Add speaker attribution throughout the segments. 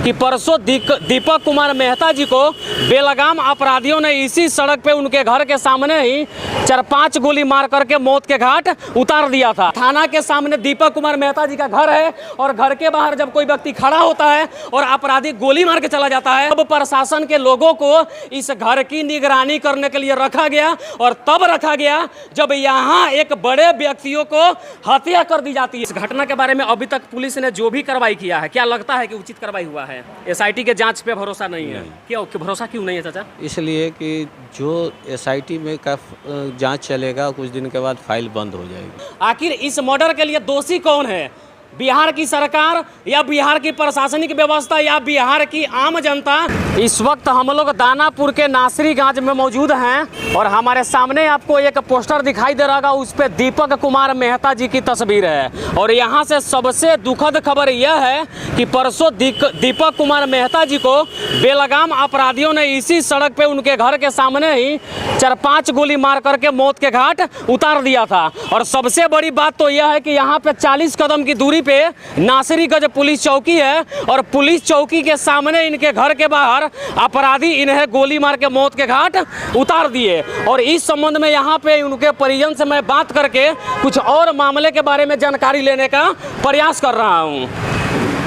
Speaker 1: कि परसों दीपक कुमार मेहता जी को बेलगाम अपराधियों ने इसी सड़क पे उनके घर के सामने ही 4-5 गोली मार करके मौत के घाट उतार दिया था। थाना के सामने दीपक कुमार मेहता जी का घर है और घर के बाहर जब कोई व्यक्ति खड़ा होता है और अपराधी गोली मार के चला जाता है, तब प्रशासन के लोगों को इस घर की निगरानी करने के लिए रखा गया और तब रखा गया जब यहाँ एक बड़े व्यक्तियों को हत्या कर दी जाती है। इस घटना के बारे में अभी तक पुलिस ने जो भी कार्रवाई किया है, क्या लगता है कि उचित कार्रवाई हुआ है? एसआईटी के जांच पे भरोसा नहीं है? क्या भरोसा क्यों नहीं है चाचा?
Speaker 2: इसलिए कि जो एसआईटी में का जांच चलेगा कुछ दिन के बाद फाइल बंद हो जाएगी।
Speaker 1: आखिर इस मर्डर के लिए दोषी कौन है? बिहार की सरकार या बिहार की प्रशासनिक व्यवस्था या बिहार की आम जनता? इस वक्त हम लोग दानापुर के नासरीगंज में मौजूद हैं और हमारे सामने आपको एक पोस्टर दिखाई दे रहा होगा, उस पर दीपक कुमार मेहता जी की तस्वीर है। और यहाँ से सबसे दुखद खबर यह है कि परसों दीपक कुमार मेहता जी को बेलगाम अपराधियों ने इसी सड़क पे उनके घर के सामने ही 4-5 गोली मार करके मौत के घाट उतार दिया था। और सबसे बड़ी बात तो यह है कि यहाँ पे 40 कदम की दूरी पे नासरीगंज पुलिस चौकी है और पुलिस चौकी के सामने इनके घर के बाहर अपराधी इन्हें गोली मार के मौत के घाट उतार दिए। और इस संबंध में यहाँ पे उनके परिजन से मैं बात करके कुछ और मामले के बारे में जानकारी लेने का प्रयास कर रहा हूँ।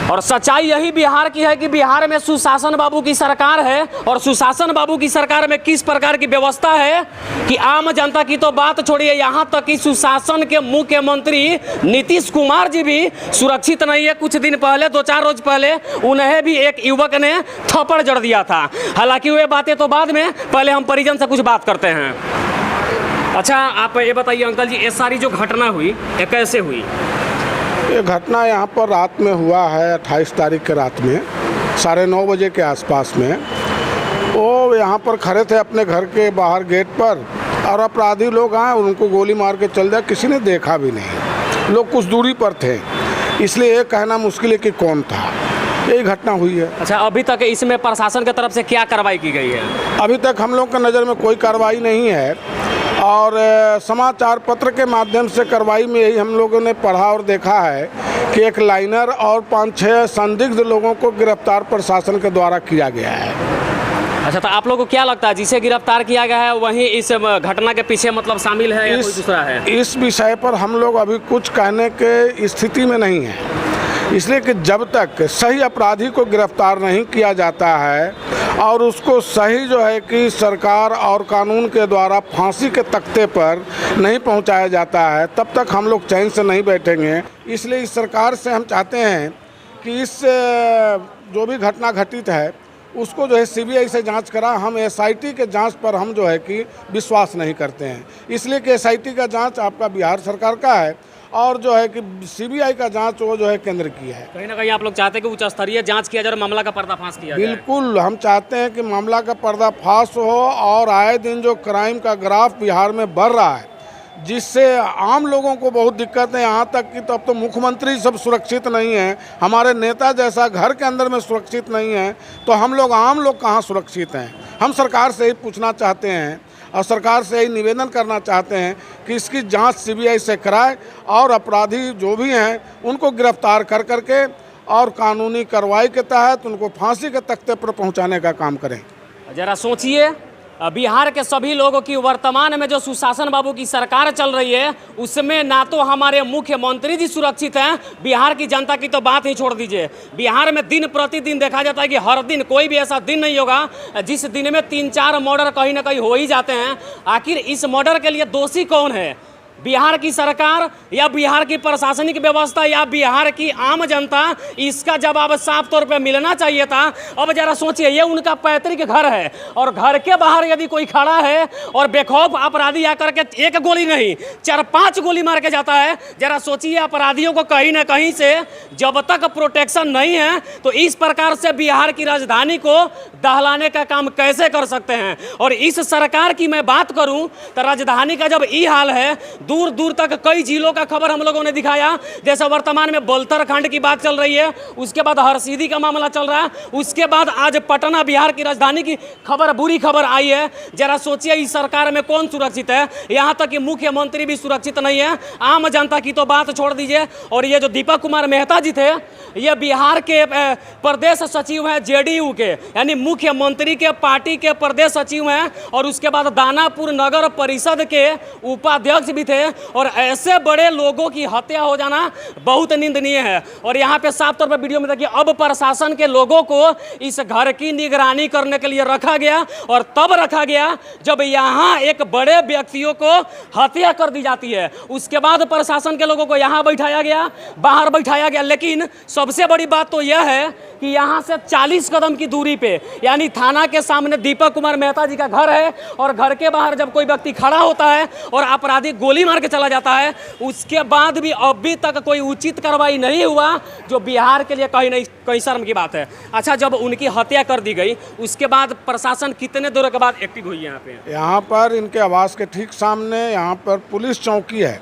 Speaker 1: और सच्चाई यही बिहार की है कि बिहार में सुशासन बाबू की सरकार है और सुशासन बाबू की सरकार में किस प्रकार की व्यवस्था है कि आम जनता की तो बात छोड़िए, यहाँ तक कि सुशासन के मुख्यमंत्री नीतीश कुमार जी भी सुरक्षित नहीं है। कुछ दिन पहले 2-4 रोज पहले उन्हें भी एक युवक ने थप्पड़ जड़ दिया था। हालांकि वे बातें तो बाद में, पहले हम परिजन से कुछ बात करते हैं। अच्छा, आप ये बताइए अंकल जी, ये सारी जो घटना हुई ये कैसे हुई?
Speaker 3: ये घटना यहाँ पर रात में हुआ है, 28 तारीख के रात में 9:30 बजे के आसपास में। वो यहाँ पर खड़े थे अपने घर के बाहर गेट पर और अपराधी लोग आए, उनको गोली मार के चल दिया। किसी ने देखा भी नहीं, लोग कुछ दूरी पर थे, इसलिए ये कहना मुश्किल है कि कौन था। यही घटना हुई है। अच्छा,
Speaker 1: अभी तक इसमें प्रशासन की तरफ से क्या कार्रवाई की गई है?
Speaker 3: अभी तक हम लोग के नज़र में कोई कार्रवाई नहीं है और समाचार पत्र के माध्यम से कार्रवाई में यही हम लोगों ने पढ़ा और देखा है कि एक लाइनर और 5-6 संदिग्ध लोगों को गिरफ्तार प्रशासन के द्वारा किया गया है।
Speaker 1: अच्छा, तो आप लोगों को क्या लगता है जिसे गिरफ्तार किया गया है वही इस घटना के पीछे मतलब शामिल है या कोई दूसरा है?
Speaker 3: इस विषय पर हम लोग अभी कुछ कहने के स्थिति में नहीं है, इसलिए कि जब तक सही अपराधी को गिरफ्तार नहीं किया जाता है और उसको सही जो है कि सरकार और कानून के द्वारा फांसी के तख्ते पर नहीं पहुंचाया जाता है, तब तक हम लोग चैन से नहीं बैठेंगे। इसलिए इस सरकार से हम चाहते हैं कि इस जो भी घटना घटित है उसको जो है सीबीआई से जांच करा। हम एसआईटी के जांच पर हम जो है कि विश्वास नहीं करते हैं, इसलिए कि एसआईटी का जांच आपका बिहार सरकार का है और जो है कि सीबीआई का जांच वो जो है केंद्र की है।
Speaker 1: कहीं ना कहीं आप लोग चाहते हैं कि उच्च स्तरीय जांच किया जाए और मामला का पर्दाफाश किया जाए?
Speaker 3: बिल्कुल, हम चाहते हैं कि मामला का पर्दाफाश हो और आए दिन जो क्राइम का ग्राफ बिहार में बढ़ रहा है, जिससे आम लोगों को बहुत दिक्कत है। यहाँ तक कि तो अब तो मुख्यमंत्री सब सुरक्षित नहीं है, हमारे नेता जैसा घर के अंदर में सुरक्षित नहीं है, तो हम लोग आम लोग कहाँ सुरक्षित हैं? हम सरकार से ही पूछना चाहते हैं और सरकार से यही निवेदन करना चाहते हैं कि इसकी जांच सीबीआई से कराए और अपराधी जो भी हैं उनको गिरफ्तार कर करके और कानूनी कार्रवाई के तहत उनको फांसी के तख्ते पर पहुंचाने का काम करें।
Speaker 1: जरा सोचिए, बिहार के सभी लोगों की वर्तमान में जो सुशासन बाबू की सरकार चल रही है उसमें ना तो हमारे मुख्यमंत्री जी सुरक्षित हैं, बिहार की जनता की तो बात ही छोड़ दीजिए। बिहार में दिन प्रतिदिन देखा जाता है कि हर दिन कोई भी ऐसा दिन नहीं होगा जिस दिन में 3-4 मर्डर कहीं ना कहीं हो ही जाते हैं। आखिर इस मर्डर के लिए दोषी कौन है? बिहार की सरकार या बिहार की प्रशासनिक व्यवस्था या बिहार की आम जनता? इसका जवाब साफ तौर पे मिलना चाहिए था। अब जरा सोचिए, ये उनका पैतृक घर है और घर के बाहर यदि कोई खड़ा है और बेखौफ अपराधी आकर के एक गोली नहीं 4-5 गोली मार के जाता है, जरा सोचिए अपराधियों को कहीं ना कहीं से जब तक प्रोटेक्शन नहीं है तो इस प्रकार से बिहार की राजधानी को दहलाने का काम कैसे कर सकते हैं? और इस सरकार की मैं बात करूं तो राजधानी का जब ये हाल है, दूर दूर तक कई जिलों का खबर हम लोगों ने दिखाया। जैसे वर्तमान में बलथर खंड की बात चल रही है, उसके बाद हरसीदी का मामला चल रहा है, उसके बाद आज पटना बिहार की राजधानी की खबर, बुरी खबर आई है। जरा सोचिए इस सरकार में कौन सुरक्षित है? यहाँ तक कि मुख्यमंत्री भी सुरक्षित नहीं है, आम जनता की तो बात छोड़ दीजिए। और ये जो दीपक कुमार मेहता जी थे, ये बिहार के प्रदेश सचिव हैं जेडीयू के, यानी मुख्यमंत्री के पार्टी के प्रदेश सचिव हैं, और उसके बाद दानापुर नगर परिषद के उपाध्यक्ष भी थे। और ऐसे बड़े लोगों की हत्या हो जाना बहुत निंदनीय है। और यहाँ पे साफ तौर पर वीडियो में देखिए, अब प्रशासन के लोगों को इस घर की निगरानी करने के लिए रखा गया, और तब रखा गया जब यहाँ एक बड़े व्यक्तियों को हत्या कर दी जाती है। उसके बाद प्रशासन के लोगों को यहाँ बैठाया गया, बाहर बैठाया गया। लेकिन सबसे बड़ी बात तो यह है कि यहाँ से 40 कदम की दूरी पे, यानी थाना के सामने दीपक कुमार मेहता जी का घर है, और घर के बाहर जब कोई व्यक्ति खड़ा होता है और अपराधी गोली मार के चला जाता है, उसके बाद भी अभी तक कोई उचित कार्रवाई नहीं हुआ, जो बिहार के लिए कहीं शर्म की बात है। अच्छा, जब उनकी हत्या कर दी गई, उसके बाद प्रशासन कितने देर के बाद एक्टिव हुई यहाँ पे?
Speaker 3: यहाँ पर इनके आवास के ठीक सामने यहाँ पर पुलिस चौकी है,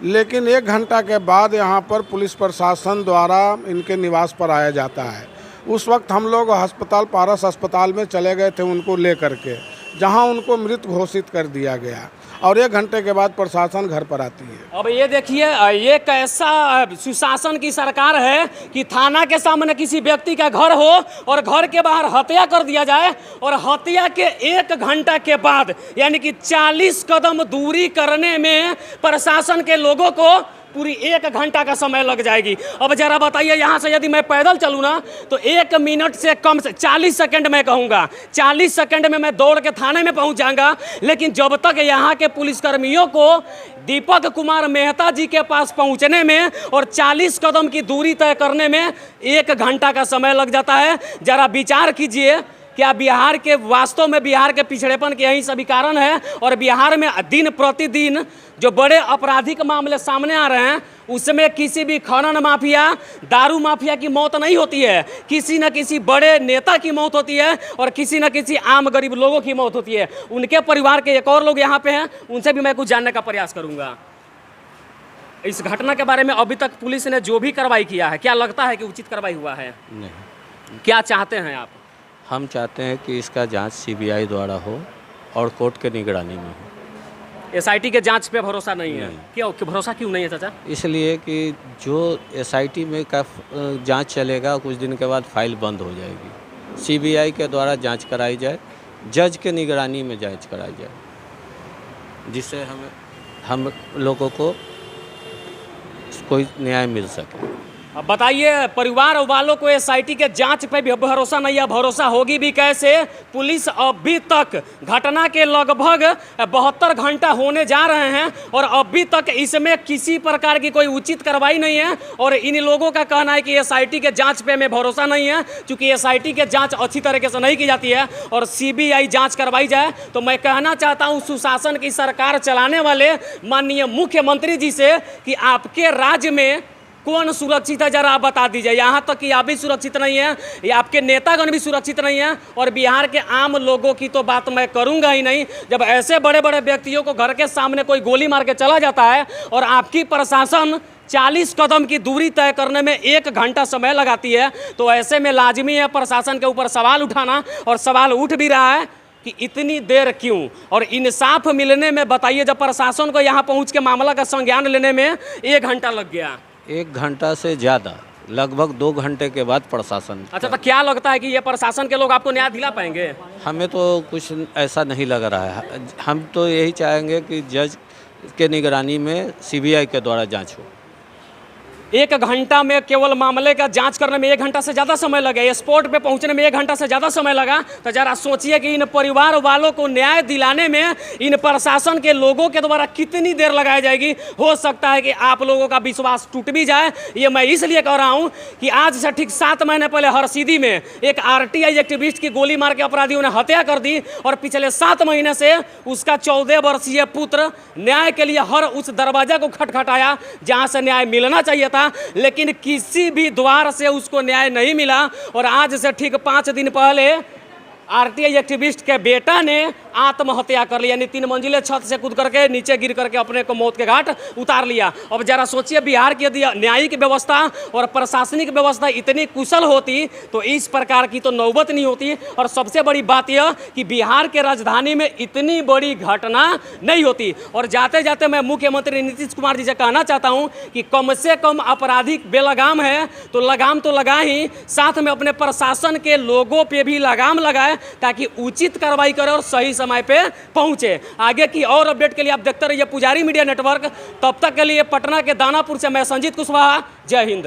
Speaker 3: लेकिन 1 घंटा के बाद यहाँ पर पुलिस प्रशासन द्वारा इनके निवास पर आया जाता है। उस वक्त हम लोग अस्पताल, पारस अस्पताल में चले गए थे उनको ले करके, जहाँ उनको मृत घोषित कर दिया गया, और 1 घंटे के बाद प्रशासन घर पर आती है।
Speaker 1: अब ये देखिए, ये कैसा सुशासन की सरकार है कि थाना के सामने किसी व्यक्ति का घर हो और घर के बाहर हत्या कर दिया जाए, और हत्या के 1 घंटा के बाद, यानी कि 40 कदम दूरी करने में प्रशासन के लोगों को पूरी 1 घंटा का समय लग जाएगी। अब जरा बताइए, यहाँ से यदि मैं पैदल चलूँ ना, तो 1 मिनट से कम से 40 सेकंड मैं कहूँगा, 40 सेकंड में मैं दौड़ के थाने में पहुँच जाऊँगा। लेकिन जब तक यहाँ के पुलिसकर्मियों को दीपक कुमार मेहता जी के पास पहुँचने में और 40 कदम की दूरी तय करने में 1 घंटा का समय लग जाता है। जरा विचार कीजिए, क्या बिहार के, वास्तव में बिहार के पिछड़ेपन के यही सभी कारण है? और बिहार में दिन प्रतिदिन जो बड़े आपराधिक मामले सामने आ रहे हैं, उसमें किसी भी खनन माफिया, दारू माफिया की मौत नहीं होती है, किसी न किसी बड़े नेता की मौत होती है, और किसी न किसी आम गरीब लोगों की मौत होती है। उनके परिवार के एक और लोग यहाँ पे हैं, उनसे भी मैं कुछ जानने का प्रयास करूँगा। इस घटना के बारे में अभी तक पुलिस ने जो भी कार्रवाई किया है, क्या लगता है कि उचित कार्रवाई हुआ है?
Speaker 2: नहीं।
Speaker 1: क्या चाहते हैं आप?
Speaker 2: हम चाहते हैं कि इसका जांच सीबीआई द्वारा हो और कोर्ट के निगरानी में हो।
Speaker 1: एसआईटी के जांच पे भरोसा नहीं है? क्यों भरोसा क्यों नहीं है चाचा?
Speaker 2: इसलिए कि जो एसआईटी में का जांच चलेगा, कुछ दिन के बाद फाइल बंद हो जाएगी। सीबीआई के द्वारा जांच कराई जाए, जज के निगरानी में जांच कराई जाए, जिससे हम लोगों को कोई न्याय मिल सके।
Speaker 1: अब बताइए, परिवार वालों को एसआईटी के जांच पे भी भरोसा नहीं है, भरोसा होगी भी कैसे? पुलिस अभी तक घटना के लगभग 72 घंटा होने जा रहे हैं, और अभी तक इसमें किसी प्रकार की कोई उचित कार्रवाई नहीं है। और इन लोगों का कहना है कि एसआईटी के जांच पे हमें भरोसा नहीं है, क्योंकि एसआईटी के जांच अच्छी तरीके से नहीं की जाती है, और सीबीआई जांच करवाई जाए। तो मैं कहना चाहता हूँ सुशासन की सरकार चलाने वाले माननीय मुख्यमंत्री जी से कि आपके राज्य में कौन सुरक्षित है, जरा आप बता दीजिए। यहाँ तक कि आप भी सुरक्षित नहीं है, या आपके नेतागण भी सुरक्षित नहीं है, और बिहार के आम लोगों की तो बात मैं करूँगा ही नहीं। जब ऐसे बड़े बड़े व्यक्तियों को घर के सामने कोई गोली मार के चला जाता है, और आपकी प्रशासन 40 कदम की दूरी तय करने में 1 घंटा समय लगाती है, तो ऐसे में लाजमी है प्रशासन के ऊपर सवाल उठाना, और सवाल उठ भी रहा है कि इतनी देर क्यों? और इंसाफ मिलने में बताइए, जब प्रशासन को यहाँ पहुँच के मामला का संज्ञान लेने में 1 घंटा लग गया,
Speaker 2: 1 घंटा से ज़्यादा, लगभग 2 घंटे के बाद प्रशासन।
Speaker 1: अच्छा, तो क्या लगता है कि ये प्रशासन के लोग आपको न्याय दिला पाएंगे?
Speaker 2: हमें तो कुछ ऐसा नहीं लग रहा है। हम तो यही चाहेंगे कि जज के निगरानी में सीबीआई के द्वारा जांच हो।
Speaker 1: 1 घंटा में केवल मामले का जांच करने में 1 घंटा से ज़्यादा समय लगे, स्पॉट पे पहुंचने में 1 घंटा से ज़्यादा समय लगा। तो जरा सोचिए कि इन परिवार वालों को न्याय दिलाने में इन प्रशासन के लोगों के द्वारा कितनी देर लगाई जाएगी। हो सकता है कि आप लोगों का विश्वास टूट भी जाए। ये मैं इसलिए कह रहा हूँ कि आज से ठीक 7 महीने पहले हरसीदी में एक आरटीआई एक्टिविस्ट की गोली मार के अपराधियों ने हत्या कर दी, और पिछले 7 महीने से उसका 14 वर्षीय पुत्र न्याय के लिए हर उस दरवाजा को खटखटाया जहाँ से न्याय मिलना चाहिए था, लेकिन किसी भी द्वार से उसको न्याय नहीं मिला। और आज से ठीक 5 दिन पहले आरटीआई एक्टिविस्ट के बेटा ने आत्महत्या कर लिया, यानी 3 मंजिले छत से कूद करके नीचे गिर करके अपने को मौत के घाट उतार लिया। अब जरा सोचिए, बिहार की यदि न्यायिक व्यवस्था और प्रशासनिक व्यवस्था इतनी कुशल होती तो इस प्रकार की तो नौबत नहीं होती। और सबसे बड़ी बात यह कि बिहार के राजधानी में इतनी बड़ी घटना नहीं होती। और जाते जाते मैं मुख्यमंत्री नीतीश कुमार जी से कहना चाहता हूं कि कम से कम आपराधिक बेलगाम है तो लगा ही, साथ में अपने प्रशासन के लोगों पे भी लगाम लगाए ताकि उचित कार्रवाई करे और सही समय पे पहुंचे। आगे की और अपडेट के लिए आप देखते रहिए पुजारी मीडिया नेटवर्क। तब तक के लिए पटना के दानापुर से मैं संजीत कुशवाहा, जय हिंद।